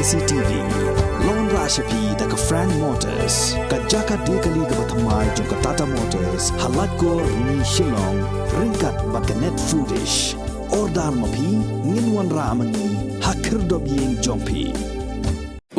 KCTV Lon Rashapi daga Frank Motors kajaka dekali ga bathamai jong Tata Motors halat ko ni Shillong ringkat bakanet foodish ordal mapi nginwan ramani hakir dobyeng jongpi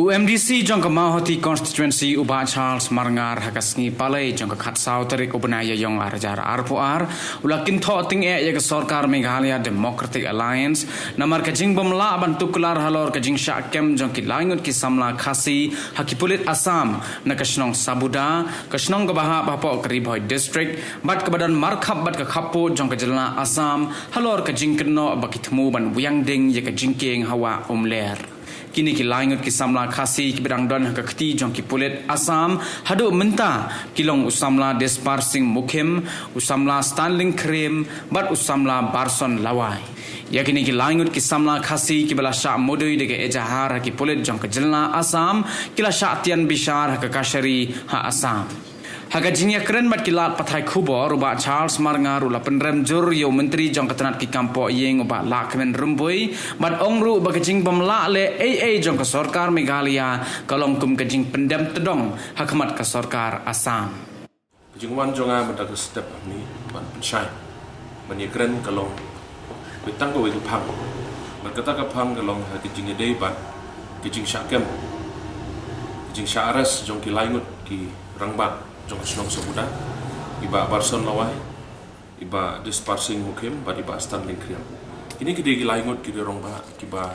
UMDC jangka Mahoti constituency Uba Charles Marangar hakasngi palai jangka khatsau tarik ubnaya yong arjar arpuar ulakin thoting ya ke Sarkar Meghalaya Democratic Alliance namar kajing bomla bantukular halor kajing syakem jangki laingut ki samla khasi hakipulit Assam na kasnong Sabuda kasnong kabaha bapo Karibhoi district bat kebadan markhap bat ke khapo jangka jelna Assam halor kajing keno bakitmu ban buyangding ya kajing keng hawa umler kini ki laingut ki samla khasi ki bidang don ka khti jong ki pulit Assam hadu menta kilong usamla Desparsing Mukhim usamla Stanling Krim bat usamla Barson Lawai yakini ki laingut ki samla khasi ki bala sha modoi de ejahar ki pulit jong ka jelna Assam kila sha tian bishar ka kashari ha Assam Haga jinia keren bat kilat pathai khubor uba Charles Marangar ula penrem jur yo menteri jong ketenat ki kampo yeng uba la kemen rumbui bat ongru uba kejing pemla le AA jong ke Sarkar Meghalaya kalong kum kejing pendem tedong hakamat ke Sarkar Assam kejing wan jonga benda ke step ni ban pensyai bani keren kalong betang ko pang bat kata ka pang kalong ha kejing dei bat kejing syakem kejing syaras jong ki laingut ki rangbat jong Senong Sabuda iba Barson Lawai iba Desparsing Mukhim ba iba Stanling Krim ini kide gilaingot kide rong ba kiba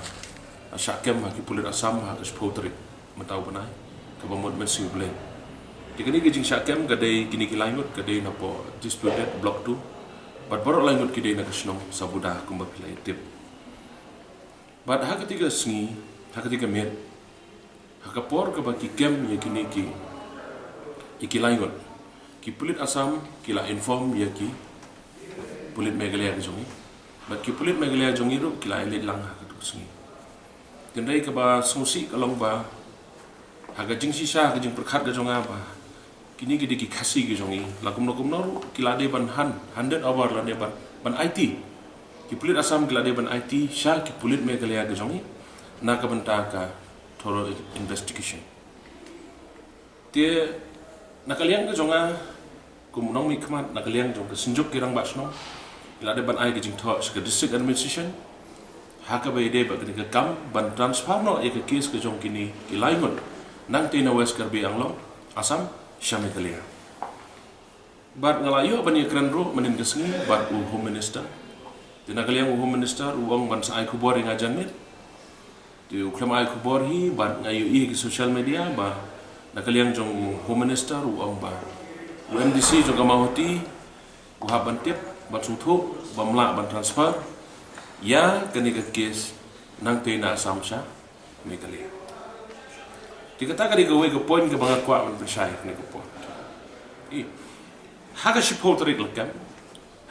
syakem ha kipulit Assam ha spotri mentau benai ke bamut mensi bleng dikini kijing syakem gade kini gilaingot gade napo disputed block 2 bat borok laingot kide na Senong Sabuda kumba pilai tip bat ha ketiga sngi ha ketiga met ha kapor ke baki kem ya kini ki iki laingot ki pulit Assam kila inform ya ki pulit Meghalaya jongi bat ki pulit Meghalaya jongi ru kila elit lang ha katu sungi kendai ke ba susi kalong ba haga jing sisa ke jing perkhat ke jonga ba kini ki khasi ke jongi lakum nor kila de ban 100 hour la de ban IT ki pulit Assam kila de ban IT sha ki pulit Meghalaya ke jongi na ka banta ka thorough investigation tie nakaliang ke jonga kumunong mikmat nakaliang jong ke sinjuk kirang basno ila de ban ai ke jing tho ke district administration haka be de ba ke kam ban transfer no ye ke case ke jong kini ki laingot nang tina west karbi anglong Assam Shamekalia bat ngalayo ban ye kran ro menin kesngi bat home minister tina kaliang home minister uang ban sai kubor ngajan mit di uklama ai kubor hi bat ngayu i ke social media ba nakaliang jong home minister uang ba UMDC jong Mahoti uhaban tip ban suthu bamla ban transfer ya kani ke case nang tena Assam sha Meghalaya dikata kali gawe ke point ke bangat kwa ban persai ni ke point i haga shipol tarik lekam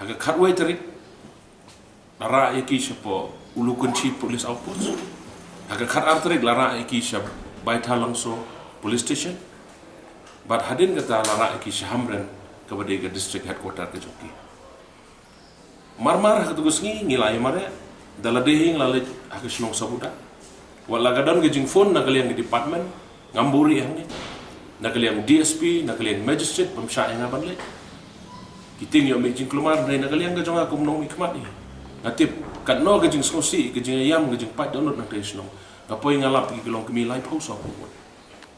haga khatway tarik lara yaki shapo ulukun chief police outpost haga khat tarik lara yaki shap baita langso police station bat hadin kata lara ki Shahamran kepada ke district headquarter ke Joki marmar hatugus ngi ngilai mare daladehi nglalet hak Senong Sabuda wala gadon ke jing phone nakaliang ke department ngamburi yang ni nakaliang DSP nakaliang magistrate pemsya yang aban le kiting yo jing kelumar dai nakaliang ke jonga kumnong hikmat ni natip katno ke jing sosi ke jing ayam ke jing pat donut nak Senong ngapoi ngalap ki kelong kemi lai pauso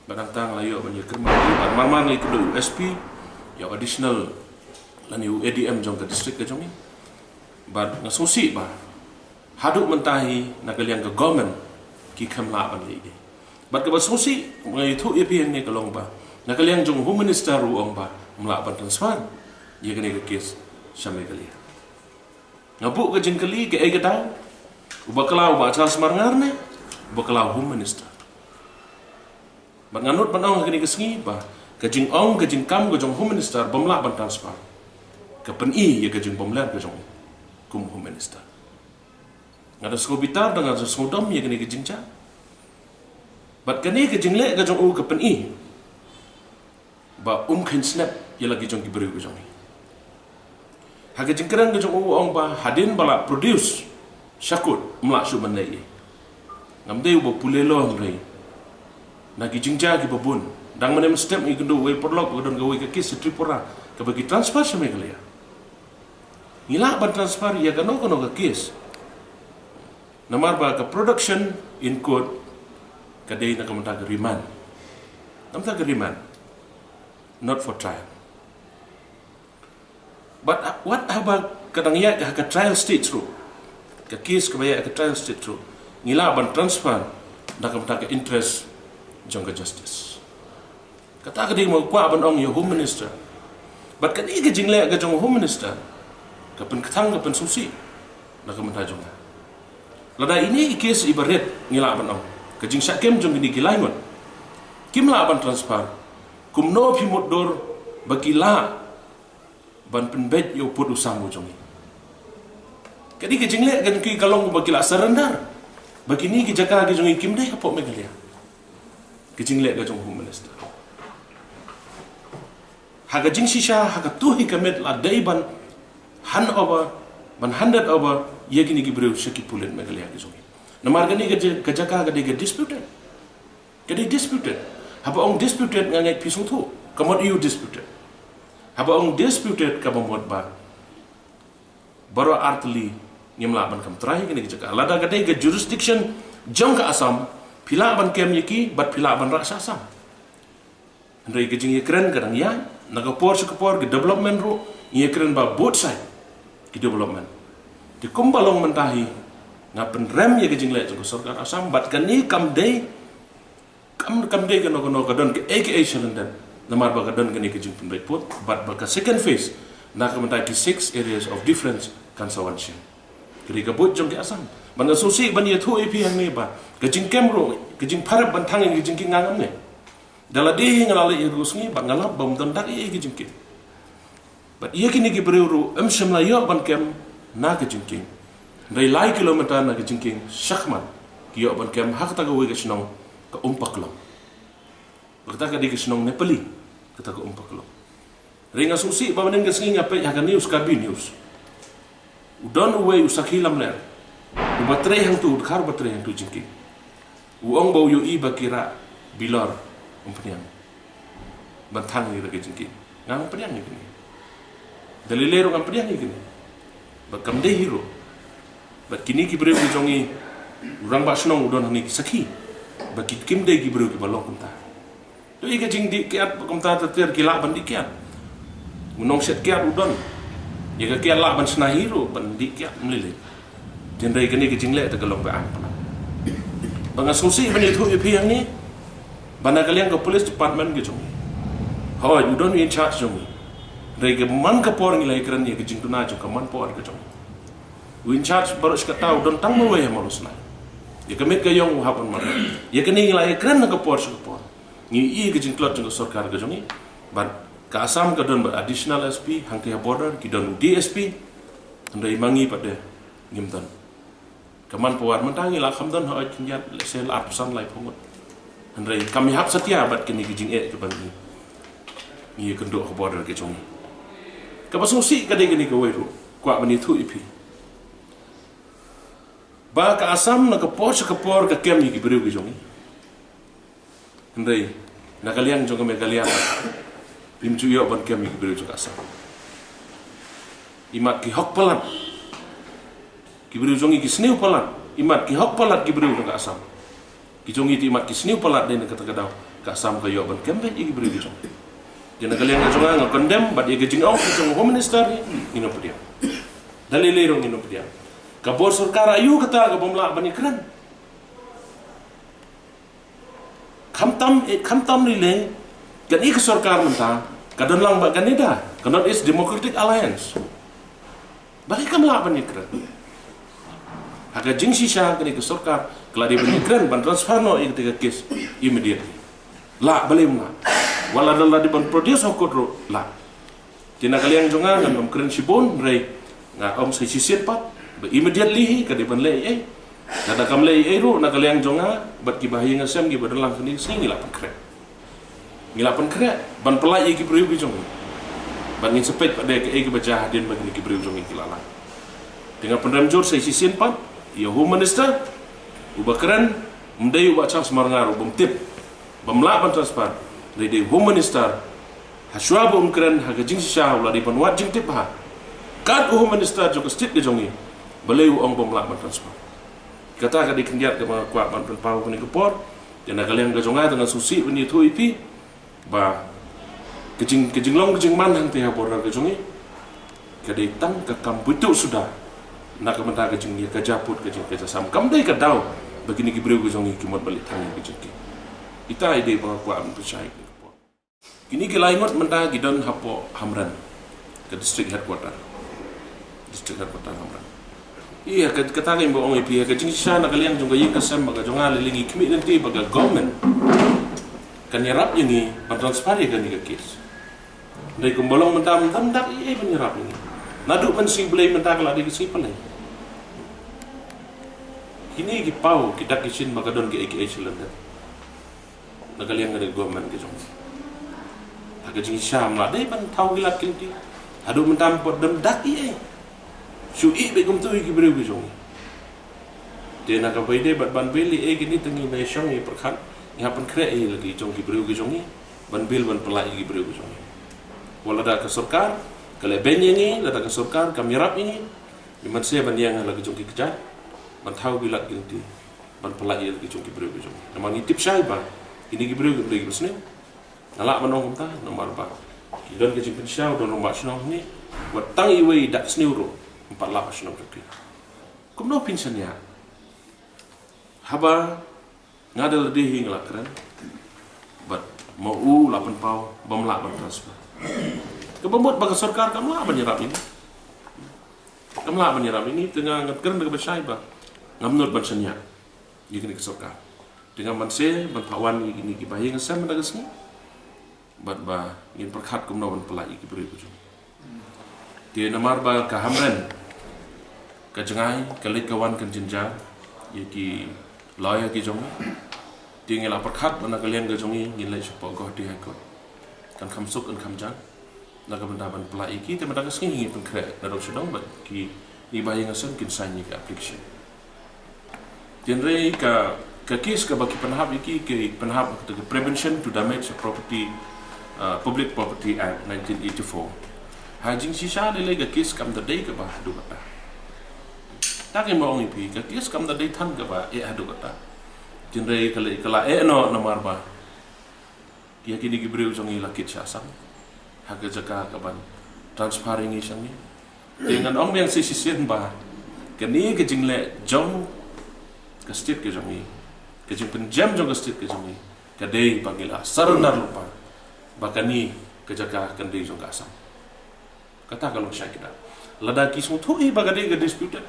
badang tang layo banyak kerma marmar ni kudu USP ya additional lani ADM jong ke district ke jongi bad ngasosi ba haduk mentahi nakaliang ke government ki khamla ban le bad ke basosi ngai thu APN ni kalong ba nakaliang jong home minister ruang ba mla ban transfer ye kene ke case Shamekalia ngabuk ke jengkeli ke egadang ubaklau ba Charles Marangar ne ubaklau home minister Banganut panau kini kesngi ba kejing ong kejing kam kejong home minister bamla ban transfer ke peni ye kejing bamla kejong kum home minister ngada skobitar dengan sodom ye kini kejing cha bat kini kejing le kejong u ke peni ba kin snap ye lagi jong ki beri kejong ha kejing keren kejong u ong ba hadin bala produce syakut mla su ban le ngamdei uba pulelo rei nagi jingja ki babun dang manem step i kundu we porlok udon gawe ke kis Tripura ke bagi transfer sa Meghalaya ngila ban transfer ya kano ke kis namar ba ke production in court kadai na kamta ke remand namta ke remand not for trial but what about kadang ya ke trial stage through ke kis ke baya ke trial stage through ngila ban transfer na kamta ke interest jangka justice kata ke mau kwa ban ong yo home minister but kan i ke jingle ke jong home minister ke pen ketang ke pen susi na kamta jong lada ini kes ibarat ngila ban ong ke jing sakem jong ni gilai ngon kim la ban transfer kum no phi modor bakila ban penbet yo put usamu jong kadi ke jingle kan ki kalong bakila surrender begini ki jaga ke jong kim dai apok Meghalaya ke jingle ke jong home minister haga jing shisha haga tuhi kamet la dai ban hand over ye gini ki breu shaki pulen Meghalaya ke jong namar gani ke jaga ke de disputed haba ong disputed ngangai pisung tu kamot you disputed haba ong disputed ka bomot ba baro artli nyemla ban kam trai gini ke jaga lada gade ke jurisdiction jong ka Assam pila ban kem yiki bat pila ban raksa Assam ndai ke jing ye kren kadang ya naga por ke development ro ye kren ba both side ki development di kumbalong mentahi ngapen rem ye ke jing le jong sarkar Assam bat kani kam dei kono kadon ke AKA Shalandan namar ba kadon kani ke jing penbet put bat ba ka second phase na ka mentai 6 areas of difference conservation kri ka bot jong ke Assam ban susi ban ye thu AP yang ne ba ke jing kemro ke jing parap ban thang ke jing ki ngangam ne dala di ngalala irusni ba ngalap bom don dak ye ke jing ki but ye kini ki beru shimla yo ban kem na ke jing ki dai lai kilometer na ke jing ki shakhman ki yo ban kem hak ta go ke snong ka umpaklo bakta ka di ke snong Nepali kata ka umpaklo ringa susi ba manen ke singa pe ya ka news ka bi news udon uwe usakilam ler ubatre hang tu khar batre hang tu jing ki uong bau yo i bakira bilor umpanian bantang ni ke jing ki ngang umpanian ni kini dalilero ngam umpanian ni kini bakam de hero bat kini ki breu ki jongi urang ba snong udon ni sakhi bakit kim de ki breu ki balong kumta to i ke jing di kiat kumta ter ki la ban di kiat unong set kiat udon ye ke kiat la ban sna hero ban di kiat mlile jendrai kini ke jing le ta kalong ba an bang asosiasi ban itu EP yang ni bana kalian ke police department ke jongi hoy you don't in charge jongi dai ke man ka por ngilai kran ye ke jing tuna jo ka man por ke jongi in charge baru sekata udon tang mo we malusna ye ke met ke yong hapan mar ye ke ni ngilai kran ka por se por ni i ke jing klot jong sarkar ke jongi ban ka Assam ka don additional SP hangke border ki don DSP ndai mangi pada ngimton kaman puar mentangi la khamdan ha kinjat sel apsan lai phongot andrai kami hap setia bat kini kijing ke ban ni kendo ke border ke jongi ka basusi ka de gini ke weru kwa bani thu ipi ba ka Assam na ka por ka kem ni ki beru ke jongi andrai na kalian jonga me kalian pimcu yo ban kem ni ki beru ke Assam imat ki hok palat ki beru jongi ki sniu palat imat ki hok palat ki beru ke Assam ki jongi ti imat ki sniu palat den kata kadau ka Assam ka yo ban kem ben ki beru ke jongi jena kalian ka jonga ngak condemn bat ye ke jing au ki jong home minister ni no pedia dalile ro ni no pedia ka bor sarkar ayu kata ka bomla bani kran khamtam ni le kan ik sarkar menta kadon lang ba kanida kanot is Democratic Alliance balik kam la bani kran aga jing shisha kan ik sarkar kladi bani kran ban transfer no ik tiga case immediately la balem la wala dalla di ban produce hokotro la tina kalian jonga ngam kran sibon rei nga om sai siset pat immediately ka di ban le nada kam le ro na kalian jonga bat ki bahaya ngasem gi badalang sini sini ngilapan kre ban pelai ki briu ki jonga ban ngin sepet pada ke baca hadin bagi ki briu jonga kilala dengan penrem jor sai siset pat ya home minister ubakran Mdai Ubah Charles Marngar tip bamla transfer dari Home Minister haswa keren haga jing sha ulah di panwat jing tip ha kat Home Minister juga stit ke jongi boleh ong bamla transfer kata ka dikendiat ke kuat ban pau ni kepor dan kalian ke jonga dengan susi ni tu ipi ba kejing long kejing man hang teh bor ke jongi ka ditang ke kamputu sudah nak menta kejing dia ke japut kejing ke sam kam dai ka dau begini gibreu ke jongi kimot balik tangi ke jeki ita ide pengakuan percaya kini ke laingot menta gidon hapo Hamran ke district headquarter Hamran iya kata ngai bo ongi pia ke jing sha na kalian jong yi ka sem baga jonga lilingi kimi nanti baga government kan yarap ini transfer kan ni ke kes dai kumbolong menta dak iya penyerap ini nadu mensi blai menta kala di si palai kini ki pau kita kisin baga don ke excellent nagaliang dari government ke jong aga jing sham la dai ban tau gilak kinti hadu mentam pot dem dak ie shu i be gum tu ki breu ke jong de na ka baide bat ban beli gini tengi na shong i perkhat ya pan kre lagi jong ki breu ke jong ban bil ban pelai ki breu ke jong wala da ka sarkar kale benye ni da ka sarkar kamirap ini liman se ban yang lagi jong ki kejar ban tau gilak kinti ban pelai lagi jong ki breu ke jong namang tip syai ba ini gibreu gibreu besne nalak manong ta nomor 4 kidon ke jipin syau don nomor syau ni buat tang iwe dak sneuro 48 syau ke kumno pinsan ya haba ngadal dehi ngelakran bat mau 8 pau bamla ban transfer kebembot baga sarkar kamla menyerap ini tengah ngatkeun ke besai ba ngamnut ban senya yikni ke sarkar dengan manse ban pawan ini ki bayi ngasam dagas ni bat ba ngin perkhat kumno ban pelai ki beri ku dia namar ba ka Hamran ka jangai kalit kawan kan jinja yaki lawyer ki jong dia ngela perkhat ban kalian ga jongi ngin lai support go di ko kan khamsuk kan khamjan naga benda ban pelai ki te dagas ni ngin pen kre na dok sedong bat ki ni bayi ngasam kin sign ki application genre ka kes ka baki penhap iki ke penhap ke Prevention to Damage Property Public Property Act 1984 hajing sisa le ga kes kam da dei ka ba du kata tak mo ngi pi ka kes kam da dei than ka ba adu kata jinre kala no namar ba dia kini gibreu jongi lakit syasam haga jaka ka ban transferring ni sangi dengan ong yang sisien ba kini ke jingle jong ka state ke jongi kejing penjam jong stit ke jongi kadai pagila sarnar lupa bakani kejaka kendai jong kasam kata kalau saya kita lada kismu tu bagade ga disputed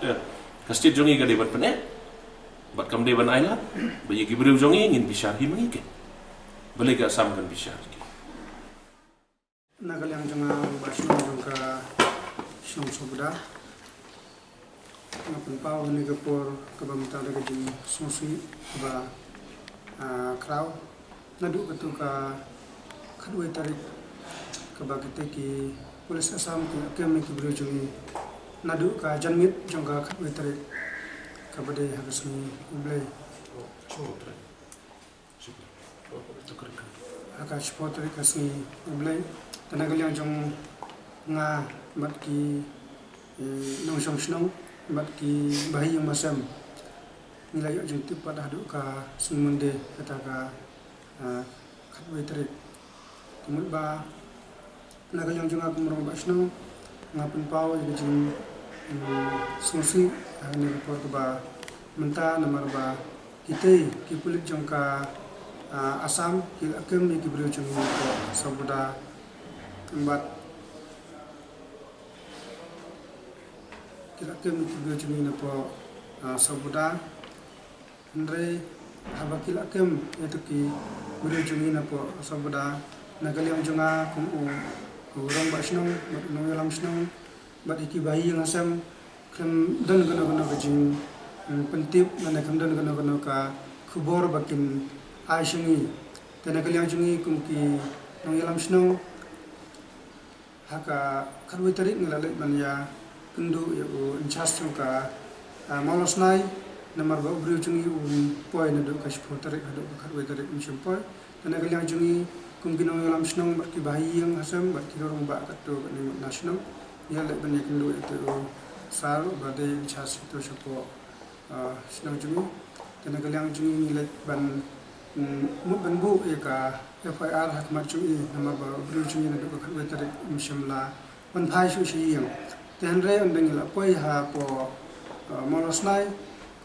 ka stit jongi gadai ban penet bat kamdai ban aila bayi gibreu jongi ngin bishar himangi ke boleh ga sam kan bishar ki nagal yang jonga basno jong ka shong sobda ngapun pau ni gapor kabamta daga di susi ba kraw nadu betu ka khadwe tarik ka bagite ki pulis asam ki kem ki brojuni nadu ka janmit jongga khadwe tarik ka bade hagasni ublai aka sport tarik kasni ublai tanagal yang jong nga mat ki nong shong snong bat ki bahi yang masam nilai yang jentip pada haduk ka semunde kata ka khatwe tarik tumut ba nagal yang junga kumrong ba sno ngapun pau jadi jing sungsi ni report ba menta namar ba kita ki pulit jongka asam ki akem ni ki brio jong ko sabuda tempat kira kem tiga jumina po sabuda andre haba kila kem itu ki beri jumina po sabuda nagaliang junga kum urang basnong nong yalam snong bat iki bayi ngasam kem dan gana bajing pentip nana kem dan gana ka khubor bakin aishingi tanagaliang jungi kum ki nong yalam snong haka karwe tarik ngelalek manya kendu ya enchas ka malos nai namar ba brio jungi poi na do ka shpo tarik hado ka kharwe tarik poi tana galyang jungi kumbinong lam snong bar ki bahiyang hasam bar ki rong ba ka to ni national ya le ban yakin do itu sar ba de chas to shpo snong jungi tana galyang jungi ni le ban mut ban bu e ka FIR hak mar jungi namar ba brio jungi na do ka kharwe tarik la ban phai shu shi yang ten re on dengila poi ha po monosnai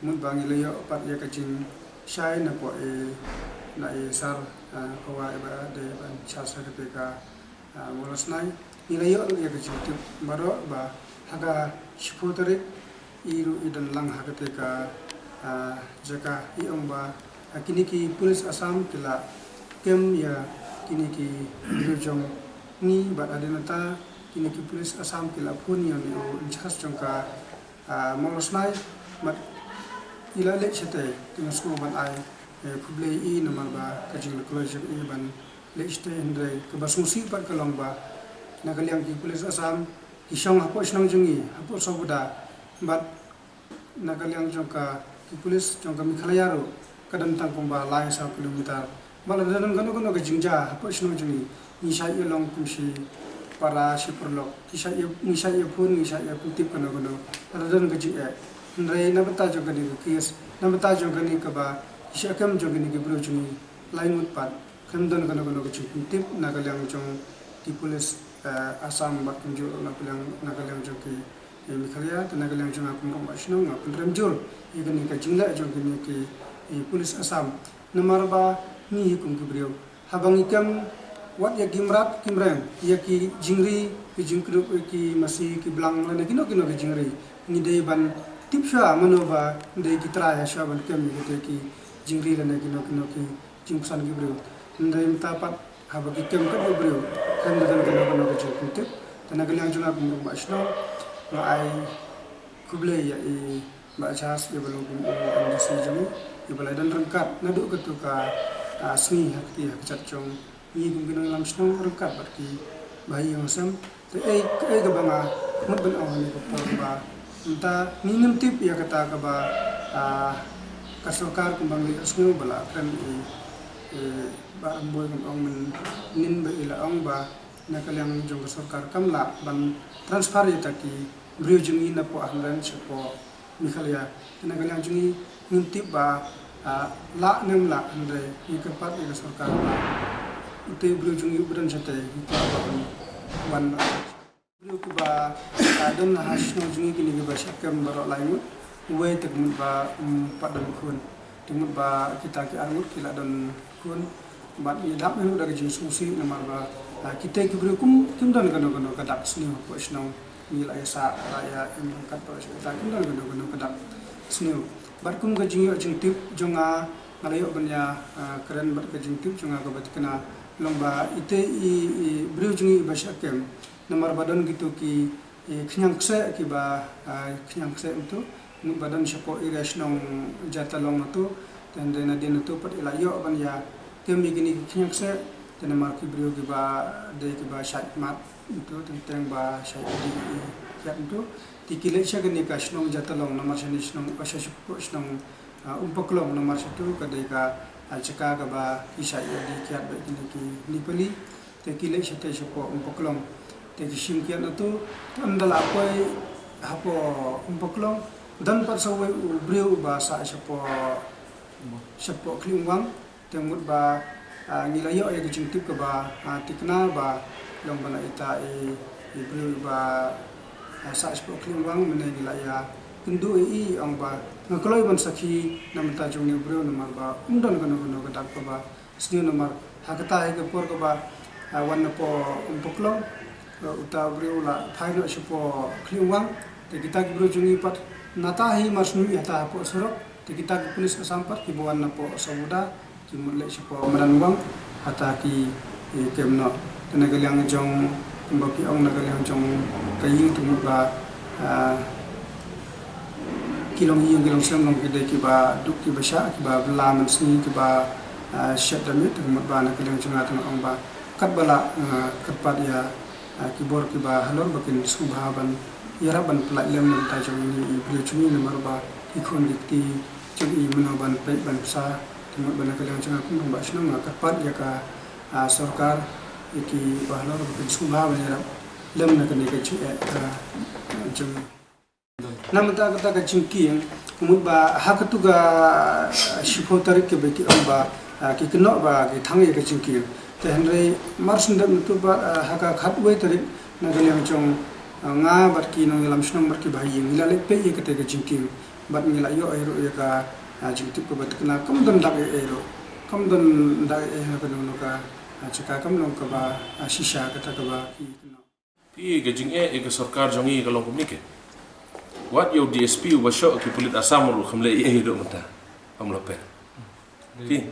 mun bangi le yo pat ya kacing shai na po na sar hawa ba de ban chasa ke ka monosnai ni le yo ya kacing tu baro ba haga shipotare iru idan lang ha ke ka jaka I ong ba kini ki police Assam kila kem ya kini ki jong ni ba adenata kini ki police Assam kila pun yang ni chas jongka molosnai mat ila le chete dengan semua ban ai publi I nama ba kajing college I ban le chete hindai ke basmusi par kalong ba nagaliang ki police Assam ki shong hapo snong jungi hapo sabuda bat nagaliang jongka ki police jongka mikhalayaro kadam tangkong ba lai 1 kilometer bala dalam gano ke jingja hapo snong jungi ni sai long kumsi para siperlok kisah ia pun tip kena ada ke jing ndai na bata jo gani ke kias na bata jo gani ke ba kisah kam jo gani ke bro jungi lain utpat kam don kena ke jing tip na galyang jong di polis Assam bat kunjur na galyang jong ke mikhalia na galyang jong akum rom asno na pundram jol I gani ke jingla jo gani ke polis Assam namar ba ni hukum ke brio habang ikam wat ya kimrang ya ki jingri ki jingkrup ki masih ki blang lana kino ke jingri ni dei ban tipsha manova dei ki tra ya shaban kem ni ki jingri lana kino ki jingsan ki bro ndai mtapat haba ki kem ka bro kan dan kino ke jingkrup tanaga yang jula bum masno na ai kuble ya ba chas ya belum anda sejami ya balai dan rengkat naduk ketuka asni hakti hak chatchong ni gumginong lam snong rengkat berki bayi yang sam te ke banga mut ben awan ni ko ba entah minum tip ya kata ka ba kasokar kumbang li asnu bala kan ba amboy kum ong men nin ba ila ong ba nakalyang jong kasokar kamla ban transfer ya taki brio jungi na po ahlan sepo mikhalia nakalyang jungi nin tip ba la nem la andre ni kepat ya kasokar ute bro jungi ubran chate ita ba wan bro ku ba dan hasno jungi kini ba syakam baro lain we tek mun ba padam kun timut ba kita ki arut kila dan kun bat ni dap me da jing susi nama ba kita ki bro kum dan kano kadak sni ko sno ni la sa raya em kat ba kita dan kano kadak sni bat kum ga jing tip jonga ngalayo banya keren bat ga jing tip jonga ga bat kena lomba ite brio jungi ba syakem nomor badan gitu ki knyang kse ki ba knyang kse itu badan syapo irasnong jata long itu dan dena den itu pat ilayo ban ya kemi gini knyang kse dan nomor ki brio ki ba de ki ba syat mat itu tentang ba syat di ya itu tikile syagani ka snong jata long nomor snong pasya syapo snong umpaklong nomor satu kadai ka alcaka ka ba isa ya di kiat ba ki nipali te kile shate syapo umpaklong te kishim kiat itu andala koi hapo umpaklong dan pat sawe brio ba sa syapo klingwang temut ba ngilayo ya kicintip ka ba tikna ba long bana ita brio ba sa syapo klingwang mena ngilaya kundu ang ba ngakoloy ban sakhi namta jong ni bro namar ba undon kano kadak pa ba sni namar hakata he por ka ba wan po umpoklong uta bro la thaino syapo klingwang te kita bro jungi pat nata hi masnu ya ta po sorok te kita pulis asampat ki buan na po sabuda ki mulle syapo maranwang hata ki kemno tenagalyang jong mbaki ong nagalyang jong kayi tumu ba kilong sem long kide ki ba duk ki basha ki ba belaman sni ki ba shat damit mat ba na kilong chunga tang ong ba kat bala kapat ya ki bor ki ba halor bakin subhaban yara ban plai lem ta jong ni bri chuni na mar ba ki khon dikti jong I menaban baik ban besar tempat bana kalian jong aku nombak senang kapat ya ka sarkar iki bahalor bukan subha banyak lem nak kena kecil jong nama tak kata kecingki kemudian ba hak tu ga shifo tarik ke beki amba ki kena ba ki thangi kecingki tehenre mars ndam tu ba hak khatwe tarik nak kalian jong nga barki nong lam senang barki bayi ngilale pe ye kete kecingki bat ngilayo aero ya ka jingtip ko bat kena kam dan dak aero kam dan dak aero ka no ka cika kam no ka ba shisha kata ka ba ki kena pi ke jing ke sarkar jongi kalong kumnike what your DSP wa show ki pulit asam ru khamle do mata amla pe pi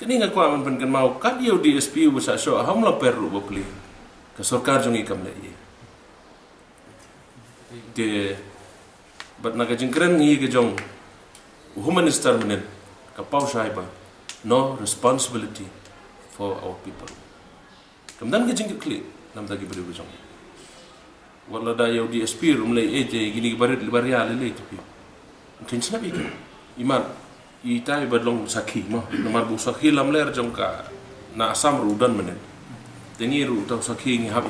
kini nga kwa man kan mau kad your DSP wa sa show hamla per ru bopli ke sarkar jongi kamle de bat naga jingkren ngi ke jong humanist terminen ka pau shaiba no responsibility for our people kamdan ke jingkir kli nam dagi beri jong wala da yo DSP rum le eje gini barit baria le le tapi mungkin snabi iman I tai badlong sakhi mo namar bu sakhi lam ler jong ka na asam rudan menen tengi ru ta sakhi ngi hab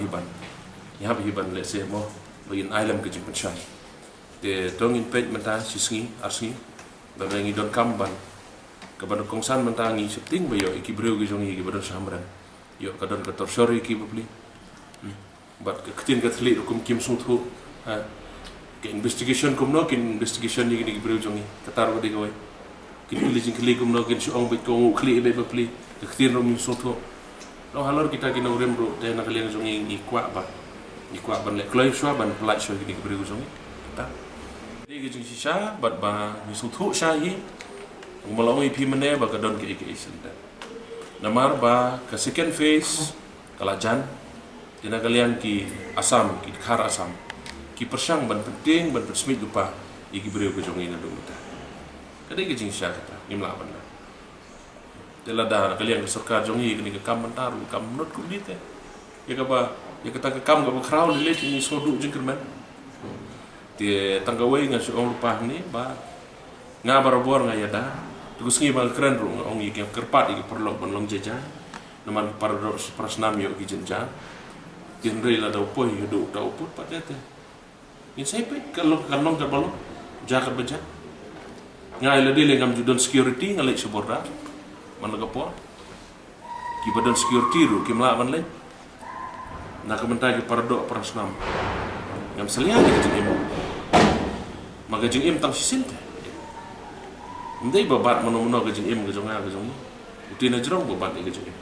hiban le se mo bagin island ke jing penchai de dong in page menta sisngi asngi babangi don kamban kaban kongsan menta ngi septing bayo iki breu ge jongi ge badon samran yo kadon ka torsori ki bubli bat ketin ka thli kum kim sung thu ke investigation kum no kin investigation ni ge breu jongi katar go de go kin ilijin kli kum no kin song bit ko kli be bubli ketin rum sung thu no halor kita kin urem bro de na kalian jongi ni kwa ban le kloi shwa ban plai shwa ge breu jongi ta Dia jeng sisa bat ba misung thu shahi malau ipi mene ba kadon ke senda namar ba ka second phase kalajan dina kalian ki asam ki khar asam ki persang ban penting ban persmit lupa iki breu ke jongi na dumta kadai ke jeng sisa ta nimla ban dela da kalian ke sarkar jongi ni ke kam taru kam not ku dite ya ka ba ya kata ke kam ga ba kraw le ni sodu jeng kerman ti tanggawai nga si ong lupa ni ba nga barabor nga yada tugus ngi bal keren ru ong i kerpat i perlo ban long jeja naman parado prasnam yo ki jenja tin rei la do poi do ta uput patete ni sai pe kalau kanong ka balo jakat beja nga ila dile ngam judon security nga lek suborda man la po ki badon security ru ki mla man le na kamenta ki parado prasnam ngam selia ni jeng maka jeng im tang sisin te ndai babat mono ke jeng im ke jonga ke jongi uti na jrong babat ke jeng im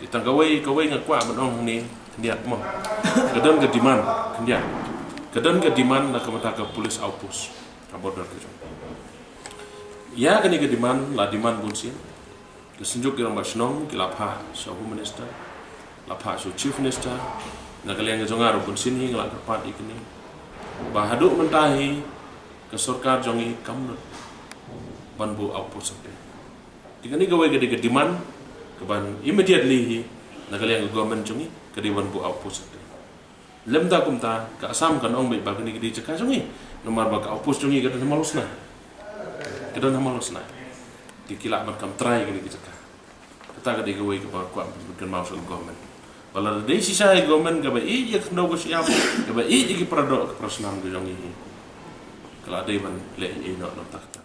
ditang kawai ngakwa manong ni ndiat mo kadon ke diman kendiat kadon ke diman na kamata ke polis outpost ka border ke jong ya kani ke diman la diman bunsin ke senjuk ke rambat snong ke lapha so home minister lapha so chief minister na kalian ke jonga ro bunsin hi ngala kapat ikini bahaduk mentahi ke sarkar jongi kamnut banbu outpost sampai dikani gawe ke diman ke ban immediately hi na kalian ke government jongi ke di banbu outpost sampai lemda kumta ka asam kan ong bai bagani ke di caka jongi nomor ba ka outpost jongi ke dan malusna dikila ban kam try ke di caka kata ke di gawe ke ba kwa kan mau so government Walau dari sisa government gaba i jak no go siap gaba i iki produk prasnam go jongi kalau ada ban le i no tak